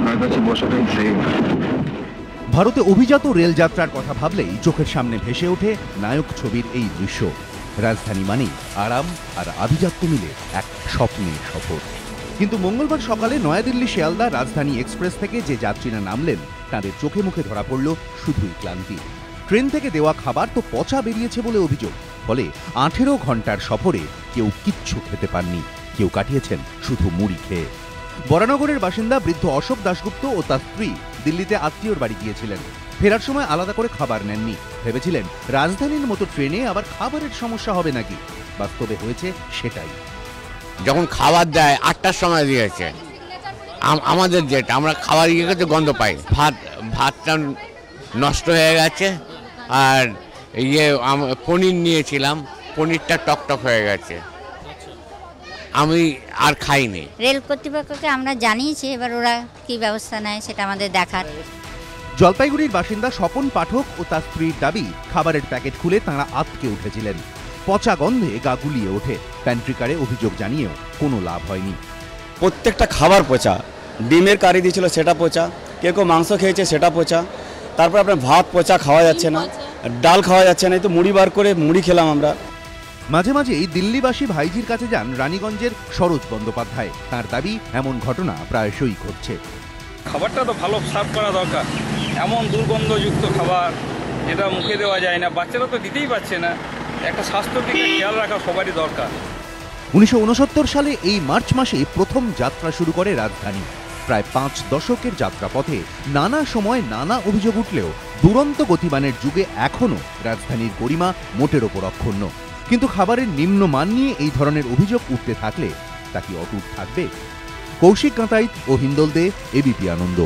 ওনার কাছে বসাটাই সেফ। ভারতে অভিজাত রেলযাত্রার কথা ভাবলেই চোখের সামনে ভেসে ওঠে নায়ক ছবির এই দৃশ্য। রাজধানী মানেই আরাম আর আভিজাত্য মিলে এক স্বপ্নের সফর। কিন্তু মঙ্গলবার সকালে নয়াদিল্লি শিয়ালদা রাজধানী এক্সপ্রেস থেকে যে যাত্রীরা নামলেন তাদের চোখে মুখে ধরা পড়ল শুধুই ক্লান্তি। ট্রেন থেকে দেওয়া খাবার তো পচা বেরিয়েছে বলে অভিযোগ। ফলে 18 ঘন্টার সফরে কেউ কিচ্ছু খেতে পাননি, কেউ কাটিয়েছেন শুধু মুড়ি খেয়ে। বরানগরের বাসিন্দা বৃদ্ধ অশোক দাশগুপ্ত ও তার স্ত্রী দিল্লিতে আত্মীয়র বাড়ি গিয়েছিলেন। ফেরার সময় আলাদা করে খাবার নেননি। ভেবেছিলেন রাজধানীর মতো ট্রেনে আবার খাবারের সমস্যা হবে নাকি। বাস্তবে হয়েছে সেটাই। যখন খাবার দেয় 8টার সময় দিয়েছে, আমাদের যেটা আমরা খাবার ইয়ে করতে গন্ধ পাই। ভাতটা নষ্ট হয়ে গেছে, আর পনির নিয়েছিলাম, পনিরটা টকটক হয়ে গেছে, আমি আর খাইনি। রেল কর্তৃপক্ষকে আমরা জানিয়েছি, এবার ওরা কি ব্যবস্থা নেয় সেটা আমাদের দেখার। জলপাইগুড়ির বাসিন্দা স্বপন পাঠক ও তার স্ত্রীর দাবি, খাবারের প্যাকেট খুলে তাঁরা আঁতকে উঠেছিলেন। পচা গন্ধে গা গুলিয়ে ওঠে। প্যান্ট্রিকারে অভিযোগ জানিয়েও কোনো লাভ হয়নি। প্রত্যেকটা খাবার পচা। ডিমের কারি দিয়েছিল সেটা পচা, কেউ মাংস খেয়েছে সেটা পচা, তারপর আপনার ভাত পচা, খাওয়া যাচ্ছে না, ডাল খাওয়া যাচ্ছে না। এই তো মুড়ি বার করে মুড়ি খেলাম আমরা। মাঝে মাঝেই দিল্লিবাসী ভাইজির কাছে যান রানীগঞ্জের সরোজ বন্দ্যোপাধ্যায়। তাঁর দাবি, এমন ঘটনা প্রায়শই ঘটছে। খাবারটা তো ভালো সার্ভ করা দরকার। এমন দুর্গন্ধযুক্ত খাবার যেটা মুখে দেওয়া যায় না, বাচ্চারা তো দিতেই পারছে না। একটা স্বাস্থ্যের দিকে খেয়াল রাখা সবারই দরকার। 1969 সালে এই মার্চ মাসে প্রথম যাত্রা শুরু করে রাজধানী। প্রায় 5 দশকের যাত্রাপথে নানা সময় নানা অভিযোগ উঠলেও দুরন্ত গতিমানের যুগে এখনও রাজধানীর গরিমা মোটের ওপর অক্ষুণ্ণ। কিন্তু খাবারের নিম্নমান নিয়ে এই ধরনের অভিযোগ উঠতে থাকলে তা কি অটুট থাকবে? কৌশিক কাঁতাইত ও হিন্দল দে, এবিপি আনন্দ।